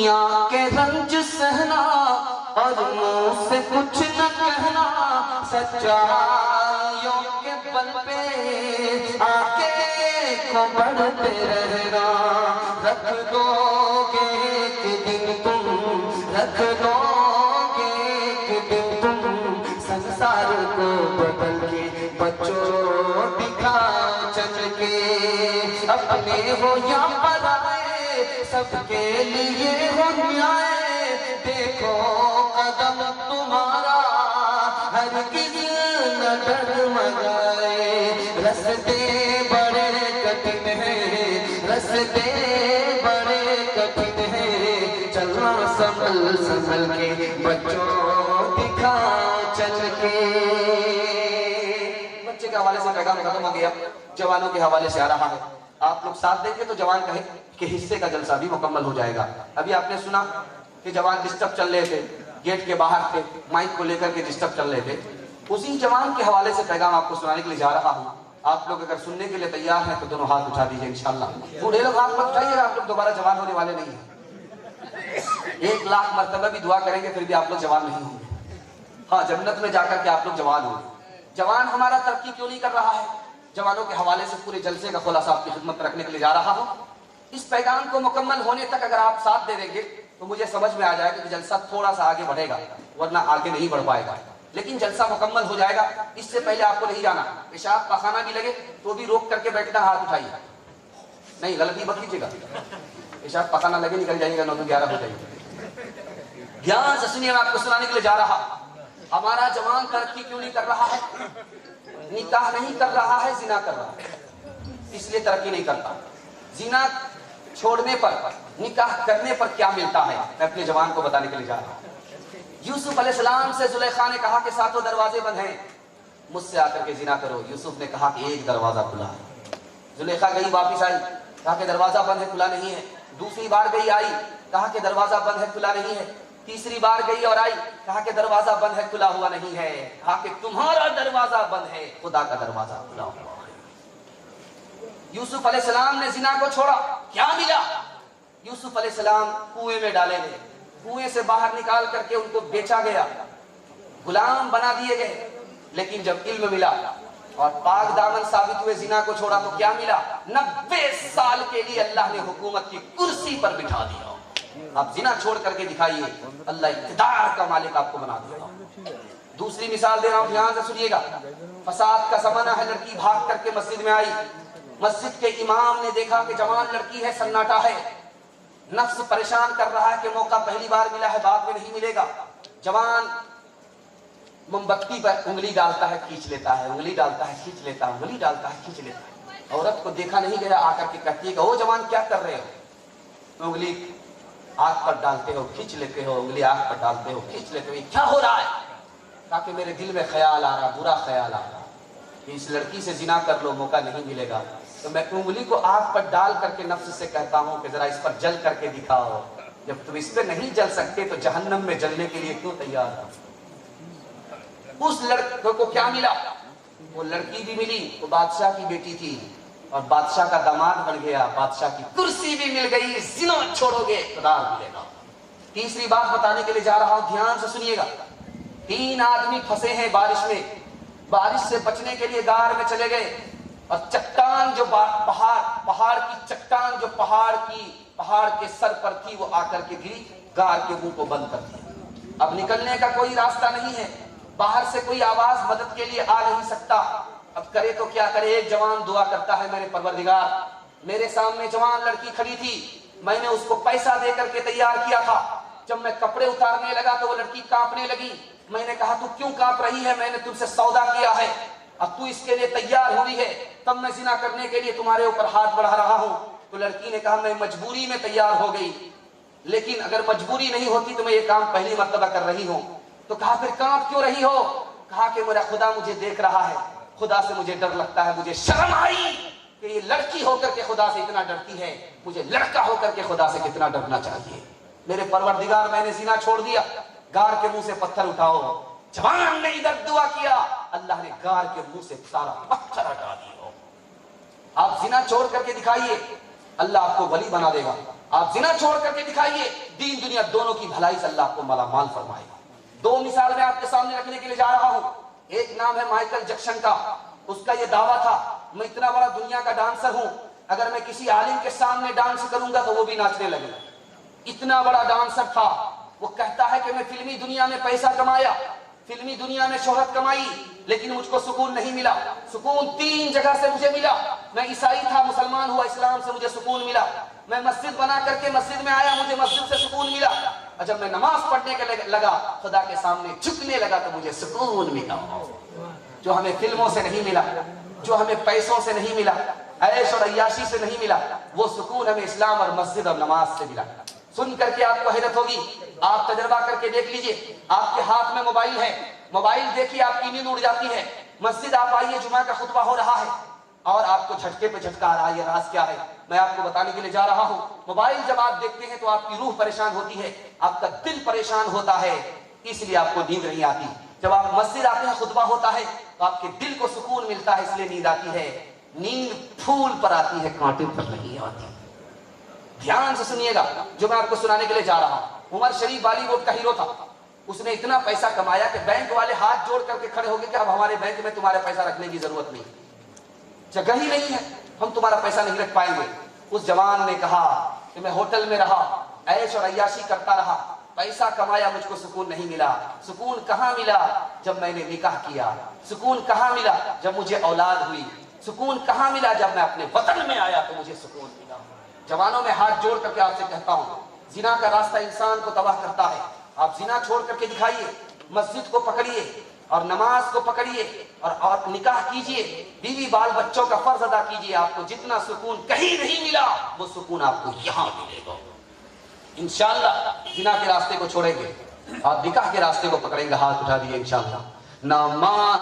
دنیا کے رنج سہنا اور منہ سے کچھ نہ کہنا، سچائیوں کے بل پہ آگے کو بڑھتے رہنا، رکھ دو گے ایک دن تم، رکھ دو گے ایک دن تم، سنسار کو بدل کے بچوں دکھا چل کے، اپنے ہو یا پرائے سب کے لیے ہو نیائے، دیکھو قدم تمہارا ہرگز نہ ڈگمگائے، رستے بڑے کٹھن ہیں، رستے بڑے کٹھن ہیں، چلنا سنبھل سنبھل کے بچوں دکھا چل کے۔ بچے کے حوالے سے پیغام ختم ہو گیا، جوانوں کے حوالے سے آ رہا ہے۔ آپ لوگ ساتھ دیں گے تو جوان کہے کہ حصے کا جلسہ بھی مکمل ہو جائے گا۔ ابھی آپ نے سنا کہ جوان ڈسٹرب چل رہے تھے، گیٹ کے باہر تھے، مائک کو لے کر کے ڈسٹرب چل رہے تھے، اسی جوان کے حوالے سے پیغام آپ کو سنانے کے لیے جا رہا ہوں۔ آپ لوگ اگر سننے کے لیے تیار ہیں تو دونوں ہاتھ اٹھا دیجیے انشاءاللہ۔ بوڑھے لوگ ہاتھ مت اٹھائیے گا، آپ لوگ دوبارہ جوان ہونے والے نہیں ہیں۔ 1,00,000 مرتبہ بھی دعا کریں گے پھر بھی آپ لوگ جوان نہیں ہوں گے۔ ہاں، جنت میں جا کر کے آپ لوگ جوان ہوں گے۔ جوان ہمارا ترقی کیوں نہیں کر رہا ہے؟ جوانوں کے حوالے سے پورے جلسے کا خلاصہ آپ کی خدمت میں رکھنے کے لیے جا رہا ہوں۔ اس پیغام کو مکمل ہونے تک اگر آپ ساتھ دے دیں گے تو مجھے سمجھ میں آ جائے گا کہ جلسہ تھوڑا سا آگے بڑھے گا، ورنہ آگے نہیں بڑھ پائے گا، لیکن جلسہ مکمل ہو جائے گا۔ اس سے پہلے آپ کو نہیں جانا، پیشاب پخانہ بھی لگے تو بھی روک کر کے بیٹھنا، ہاتھ اٹھائیے، نہیں غلطی مت کیجیے گا، پیشاب پخانہ لگے نکل جائیے گا، 9 تو 11 ہو جائے گا۔ دھیان سے سنیے، میں آپ کو سنانے کے لیے جا رہا، ہمارا جوان ترقی کیوں نہیں کر رہا ہے؟ نکاح نہیں کر رہا ہے، زنا کر رہا ہے، اس لیے ترقی نہیں کرتا۔ زنا چھوڑنے پر، نکاح کرنے پر کیا ملتا ہے، میں اپنے جوان کو بتانے کے لیے جا رہا ہوں۔ یوسف علیہ السلام سے زلیخا نے کہا کہ 7 دروازے بند ہیں، مجھ سے آ کر کے زنا کرو۔ یوسف نے کہا کہ 1 دروازہ کھلا ہے۔ زلیخا گئی، واپس آئی، کہا کہ دروازہ بند ہے، کھلا نہیں ہے۔ دوسری بار گئی، آئی، کہا کہ دروازہ بند ہے، کھلا نہیں ہے۔ تیسری بار گئی اور آئی، کہا کہ دروازہ بند ہے، کھلا ہوا نہیں ہے۔ کہا کہ تمہارا دروازہ بند ہے، خدا کا دروازہ کھلا ہوا ہے۔ یوسف علیہ السلام نے زنا کو چھوڑا، کیا ملا؟ یوسف علیہ السلام کنویں میں ڈالے گئے، کنویں سے باہر نکال کر کے ان کو بیچا گیا، غلام بنا دیے گئے۔ لیکن جب علم ملا اور پاک دامن ثابت ہوئے، زنا کو چھوڑا تو کیا ملا؟ 90 سال کے لیے اللہ نے حکومت کی کرسی پر بٹھا دیا۔ آپ زنا چھوڑ کر کے دکھائیے، اللہ اقتدار کا مالک آپ کو بنا دیا۔ دوسری مثال دے رہا ہوں، دھیان سے سنیے گا۔ فساد کا زمانہ ہے، لڑکی بھاگ کر کے مسجد میں آئی، مسجد کے امام نے دیکھا کہ جوان لڑکی ہے، سناٹا ہے، نفس پریشان کر رہا ہے کہ موقع پہلی بار ملا ہے، بعد میں نہیں ملے گا۔ جوان موم بتی پر انگلی ڈالتا ہے، کھینچ لیتا ہے، انگلی ڈالتا ہے، کھینچ لیتا ہے، انگلی ڈالتا ہے، کھینچ لیتا ہے۔ عورت کو دیکھا نہیں گیا، آ کر کے کہتی ہے کہ او جوان کیا کر رہے ہو؟ انگلی آنکھ پر ڈالتے ہو، کھینچ لیتے ہو، انگلی آنکھ پر ڈالتے ہو، کھینچ لیتے ہو، یہ کیا ہو رہا ہے؟ کہا کہ میرے دل میں خیال آ رہا، برا خیال آ رہا کہ اس لڑکی سے زنا کر لو، موقع نہیں ملے گا، تو میں انگلی کو آنکھ پر ڈال کر کے نفس سے کہتا ہوں کہ ذرا اس پر جل کر کے دکھاؤ۔ جب تم اس پہ نہیں جل سکتے تو جہنم میں جلنے کے لیے کیوں تیار ہو؟ اس لڑکے کو کیا ملا؟ وہ لڑکی بھی ملی، وہ بادشاہ کی بیٹی تھی اور بادشاہ کا داماد بن گیا، بادشاہ کی کرسی بھی مل گئی۔ زنا چھوڑو گے اقتدار ملے گا۔ تیسری بات بتانے کے لیے جا رہا ہوں، دھیان سے سنیے گا۔ 3 آدمی پھنسے ہیں بارش میں، بارش سے بچنے کے لیے غار میں چلے گئے اور چٹان جو پہاڑ کی چٹان جو پہاڑ کے سر پر تھی، وہ آ کر کے گری، غار کے منہ کو بند کر دیا۔ اب نکلنے کا کوئی راستہ نہیں ہے، باہر سے کوئی آواز مدد کے لیے آ نہیں سکتا۔ اب کرے تو کیا کرے؟ ایک جوان دعا کرتا ہے، میرے پروردگار، میرے سامنے جوان لڑکی کھڑی تھی، میں نے اس کو پیسہ دے کر کے تیار کیا تھا، جب میں کپڑے اتارنے لگا تو وہ لڑکی کانپنے لگی، میں نے کہا تو کیوں کانپ رہی ہے؟ میں نے تم سے سودا کیا ہے، اب تو اس کے لیے تیار ہوئی ہے، تب میں زنا کرنے کے لیے تمہارے اوپر ہاتھ بڑھا رہا ہوں۔ تو لڑکی نے کہا میں مجبوری میں تیار ہو گئی، لیکن اگر مجبوری نہیں ہوتی تو میں یہ کام پہلی مرتبہ کر رہی ہوں۔ تو کہا پھر کانپ کیوں رہی ہو؟ کہا کہ میرا خدا مجھے دیکھ رہا ہے، خدا سے مجھے ڈر لگتا ہے، مجھے شرم آئی کہ یہ لڑکی ہو کر کے خدا سے اتنا ڈرتی ہے، مجھے لڑکا ہو کر کے خدا سے کتنا ڈرنا چاہیے۔ میرے پروردگار میں نے زنا چھوڑ دیا، غار کے منہ سے پتھر اٹھاؤ۔ جوان نے ادھر دعا کیا، اللہ نے غار کے منہ سے سارا پتھر ہٹا دیا۔ آپ زنا چھوڑ کر کے دکھائیے، اللہ آپ کو ولی بنا دے گا۔ آپ زنا چھوڑ کر کے دکھائیے، دین دنیا دونوں کی بھلائی سے اللہ آپ کو مالا مال فرمائے گا۔ دو مثال میں آپ کے سامنے رکھنے کے لیے جا رہا ہوں۔ ایک نام ہے مائیکل جیکسن کا، اس کا یہ دعویٰ تھا میں اتنا بڑا دنیا کا ڈانسر ہوں، اگر میں کسی عالم کے سامنے ڈانس کروں گا تو وہ بھی ناچنے لگے گا۔ اتنا بڑا ڈانسر تھا۔ وہ کہتا ہے کہ میں فلمی دنیا میں پیسہ کمایا، فلمی دنیا میں شہرت کمائی، لیکن مجھ کو سکون نہیں ملا۔ سکون 3 جگہ سے مجھے ملا۔ میں عیسائی تھا، مسلمان ہوا، اسلام سے مجھے سکون ملا۔ میں مسجد بنا کر کے مسجد میں آیا، مجھے مسجد سے سکون ملا۔ اور جب میں نماز پڑھنے کے لگا، خدا کے سامنے جھکنے لگا تو مجھے سکون ملا، جو ہمیں فلموں سے نہیں ملا، جو ہمیں پیسوں سے نہیں ملا، عیش اور عیاشی سے نہیں ملا، وہ سکون ہمیں اسلام اور مسجد اور نماز سے ملا۔ سن کر کے آپ کو حیرت ہوگی، آپ تجربہ کر کے دیکھ لیجئے۔ آپ کے ہاتھ میں موبائل ہے، موبائل دیکھیے آپ کی نیند اڑ جاتی ہے۔ مسجد آپ آئیے، جمعہ کا خطبہ ہو رہا ہے اور آپ کو جھٹکے پہ جھٹکا آ رہا ہے۔ یہ راز کیا ہے میں آپ کو بتانے کے لیے جا رہا ہوں۔ موبائل جب آپ دیکھتے ہیں تو آپ کی روح پریشان ہوتی ہے، آپ کا دل پریشان ہوتا ہے، اس لیے آپ کو نیند نہیں آتی۔ جب آپ مسجد آتے ہیں، خطبہ ہوتا ہے تو آپ کے دل کو سکون ملتا ہے، اس لیے نیند آتی ہے۔ نیند پھول پر آتی ہے، کانٹے پر نہیں آتی۔ دھیان سے سنیے گا جو میں آپ کو سنانے کے لیے جا رہا ہوں۔ عمر شریف بالی ووڈ کا ہیرو تھا۔ اس نے اتنا پیسہ کمایا کہ بینک والے ہاتھ جوڑ کر کے کھڑے ہو گئے کہ اب ہمارے بینک میں تمہارا پیسہ رکھنے کی ضرورت نہیں، جگہ ہی نہیں ہے، ہم تمہارا پیسہ نہیں رکھ پائیں گے۔ اس جوان نے کہا کہ میں ہوٹل میں رہا، عیش اور عیاشی کرتا رہا، پیسہ کمایا، مجھ کو سکون نہیں ملا۔ سکون کہاں ملا؟ جب میں نے نکاح کیا۔ سکون کہاں ملا؟ جب مجھے اولاد ہوئی۔ سکون کہاں ملا؟ جب میں اپنے وطن میں آیا تو مجھے سکون ملا۔ جوانوں میں ہاتھ جوڑ کر کے آپ سے کہتا ہوں، زنا کا راستہ انسان کو تباہ کرتا ہے۔ آپ زنا چھوڑ کر کے دکھائیے، مسجد کو پکڑیے اور نماز کو پکڑیے اور نکاح کیجئے، بیوی بال بچوں کا فرض ادا کیجئے۔ آپ کو جتنا سکون کہیں نہیں ملا، وہ سکون آپ کو یہاں ملے گا۔ انشاءاللہ زنا کے راستے کو چھوڑیں گے اور نکاح کے راستے کو پکڑیں گے۔ ہاتھ اٹھا دیے انشاءاللہ۔ نماز